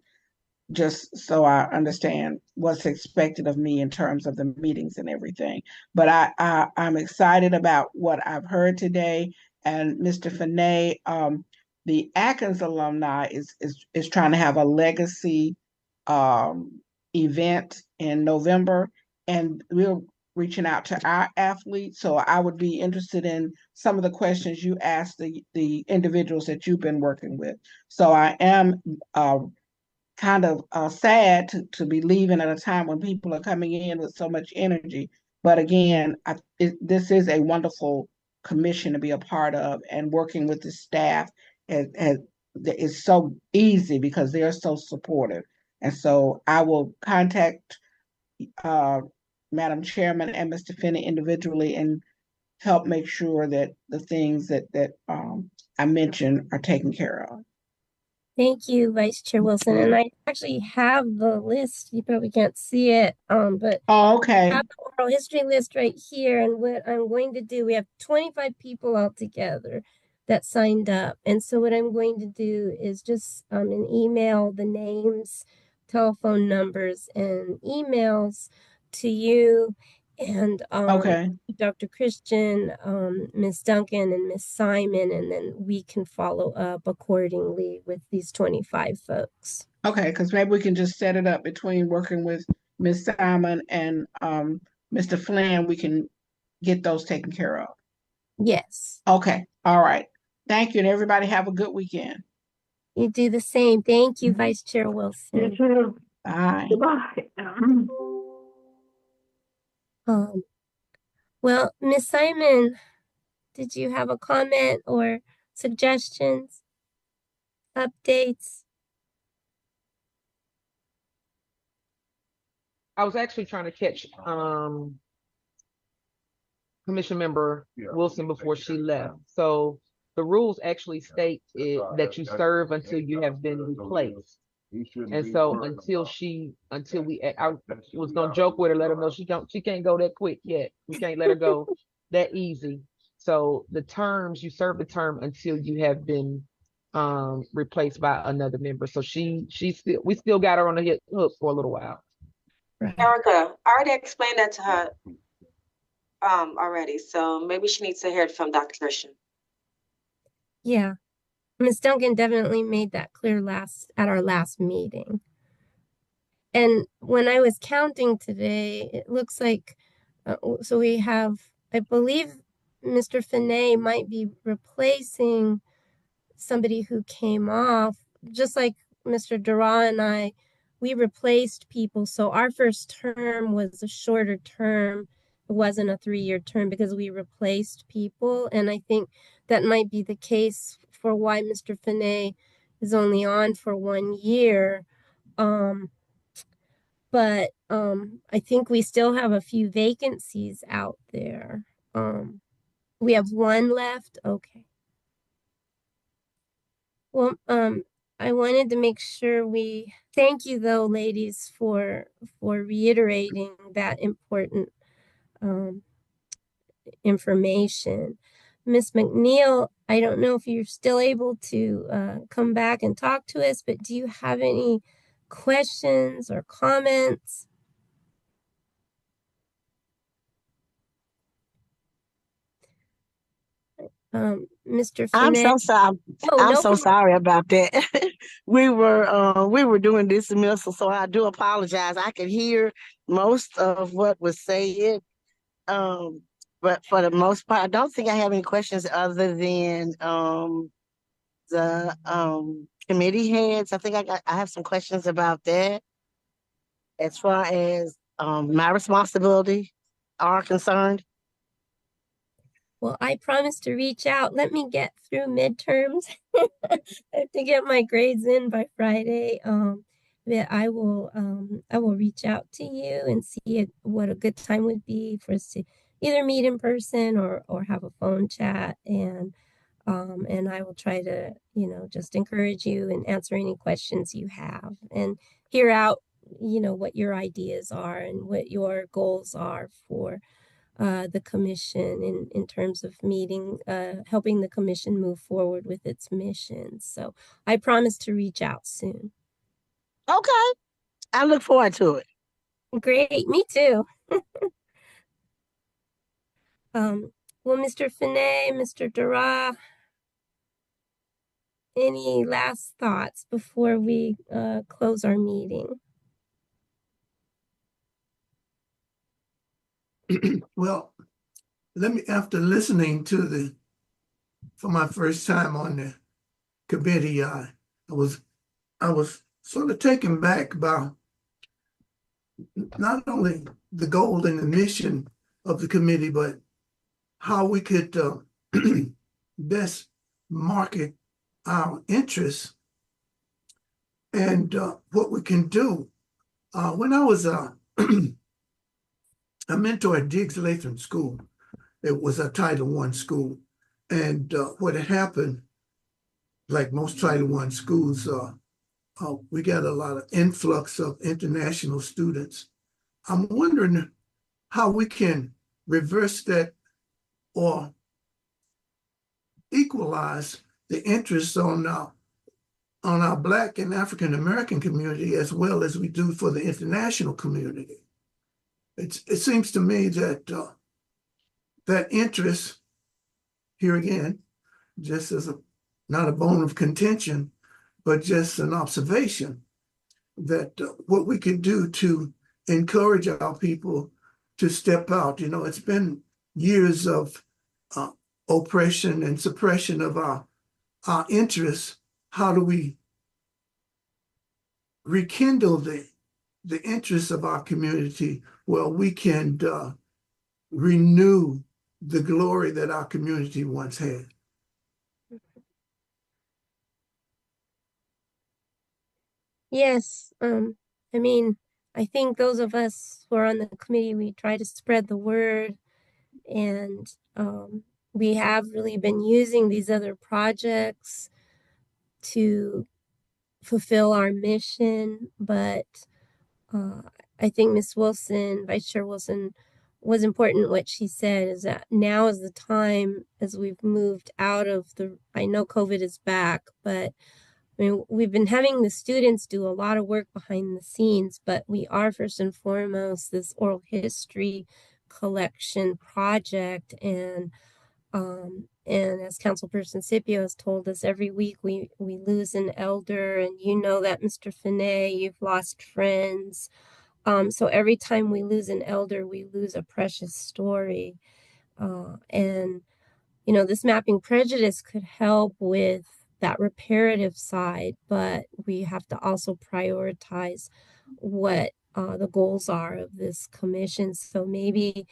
just so I understand what's expected of me in terms of the meetings and everything. But I'm excited about what I've heard today. And Mr. Finney, the Atkins alumni is trying to have a legacy event in November, and we're reaching out to our athletes. So I would be interested in some of the questions you asked the individuals that you've been working with. So I am kind of sad to be leaving at a time when people are coming in with so much energy. But again, this is a wonderful commission to be a part of, and working with the staff is so easy because they're so supportive. And so I will contact Madam Chairman and Mr. Finney individually and help make sure that the things that I mentioned are taken care of. Thank you, Vice Chair Wilson. And I actually have the list. You probably can't see it, but okay. I have the oral history list right here. And what I'm going to do, we have 25 people altogether that signed up. And so what I'm going to do is just an email the names, telephone numbers, and emails to you and okay. Dr. Christian, Ms. Duncan, and Ms. Simon, and then we can follow up accordingly with these 25 folks. Okay, because maybe we can just set it up between working with Ms. Simon and Mr. Flynn. We can get those taken care of. Yes. Okay, all right. Thank you, and everybody have a good weekend. You do the same. Thank you, Vice Chair Wilson. You too. Bye. Goodbye. Well, Ms. Simon, did you have a comment or suggestions, updates? I was actually trying to catch Commission Member Wilson before she left. So the rules actually state that you serve until you have been replaced. And so until I was gonna joke with her, let her know she can't go that quick yet. We can't let her go that easy. So the terms, you serve the term until you have been replaced by another member. So we still got her on the hook for a little while. Erica, I already explained that to her already. So maybe she needs to hear it from Dr. Christian. Yeah. Ms. Duncan definitely made that clear at our last meeting. And when I was counting today, it looks like, so we have, I believe Mr. Finney might be replacing somebody who came off, just like Mr. Dura and I, we replaced people. So our first term was a shorter term. It wasn't a 3-year term because we replaced people. And I think that might be the case for why Mr. Finney is only on for 1 year. But I think we still have a few vacancies out there. We have 1 left. Okay. Well, I wanted to make sure we thank you though, ladies, for reiterating that important information. Ms. McNeil, I don't know if you're still able to come back and talk to us, but do you have any questions or comments? Mr. I'm Finney? so sorry. Oh, I'm no so problem. sorry about that. We were doing dismissal, so I do apologize. I could hear most of what was said. But for the most part, I don't think I have any questions other than the committee heads. I think I have some questions about that as far as my responsibility are concerned. Well, I promise to reach out. Let me get through midterms. I have to get my grades in by Friday. That I will reach out to you and see what a good time would be for us to either meet in person or have a phone chat, and I will try to, just encourage you and answer any questions you have and hear out, what your ideas are and what your goals are for the commission in terms of helping the commission move forward with its mission. So I promise to reach out soon. Okay. I look forward to it. Great. Me too. Well, Mr. Finney, Mr. Dura, any last thoughts before we close our meeting? Well, after listening to for my first time on the committee, I was sort of taken back by not only the goal and the mission of the committee, but how we could best market our interests and what we can do. When I was a mentor at Diggs Latham School, it was a Title I school. And what had happened, like most Title I schools, we got a lot of influx of international students. I'm wondering how we can reverse that or equalize the interest on our Black and African American community as well as we do for the international community. It seems to me that that interest, here again, just as not a bone of contention, but just an observation that what we can do to encourage our people to step out. You know, it's been years of oppression and suppression of our interests. How do we rekindle the interests of our community where we can renew the glory that our community once had? Yes, I mean, I think those of us who are on the committee, we try to spread the word, and we have really been using these other projects to fulfill our mission. But I think Ms. Wilson, Vice Chair Wilson, was important what she said is that now is the time, as we've moved out of I know COVID is back, but I mean, we've been having the students do a lot of work behind the scenes, but we are first and foremost this oral history collection project. And as Councilperson Scipio has told us, every week we lose an elder, and you know that, Mr. Finney, you've lost friends. So every time we lose an elder, we lose a precious story. And you know, this mapping prejudice could help with that reparative side, but we have to also prioritize what the goals are of this commission. So maybe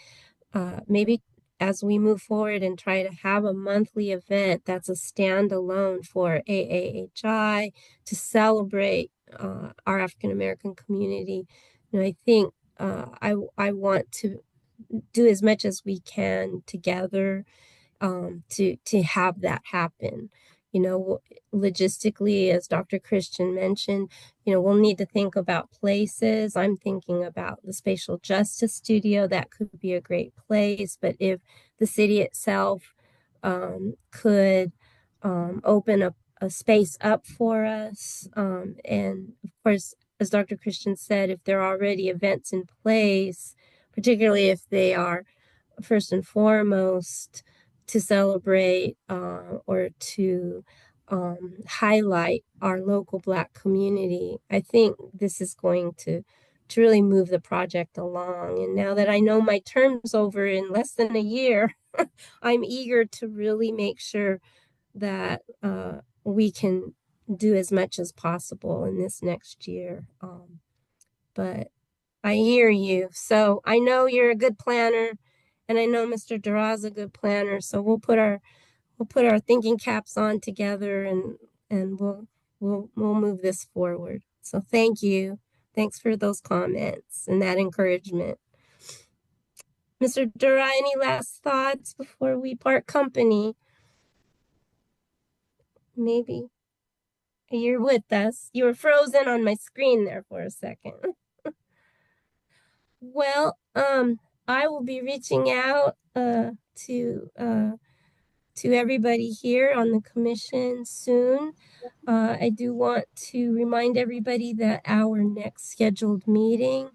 as we move forward and try to have a monthly event that's a standalone for AAHI to celebrate our African American community, you know, I think I want to do as much as we can together to have that happen. You know, logistically, as Dr. Christian mentioned, you know, we'll need to think about places. I'm thinking about the Spatial Justice Studio. That could be a great place. But if the city itself could open a space up for us, and of course, as Dr. Christian said, if there are already events in place, particularly if they are first and foremost to celebrate or to highlight our local Black community, I think this is going to really move the project along. And now that I know my term's over in less than a year, I'm eager to really make sure that we can do as much as possible in this next year. But I hear you. So I know you're a good planner, and I know Mr. Duraz a good planner. So we'll put our thinking caps on together, and we'll move this forward. So thank you. Thanks for those comments and that encouragement. Mr. Dura, any last thoughts before we part company? Maybe you're with us. You were frozen on my screen there for a second. Well, I will be reaching out to everybody here on the commission soon. I do want to remind everybody that our next scheduled meeting,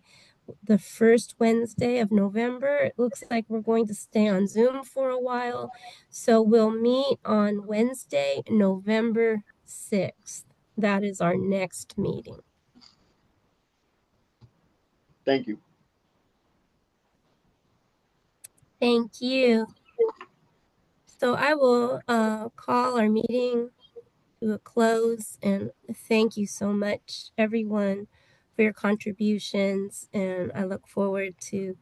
the first Wednesday of November, it looks like we're going to stay on Zoom for a while. So we'll meet on Wednesday, November 6th. That is our next meeting. Thank you. Thank you. So I will call our meeting to a close, and thank you so much, everyone, for your contributions. And I look forward to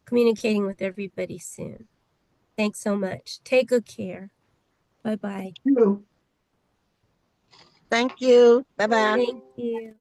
communicating with everybody soon. Thanks so much. Take good care. Bye-bye. Thank you. Bye-bye. Thank you.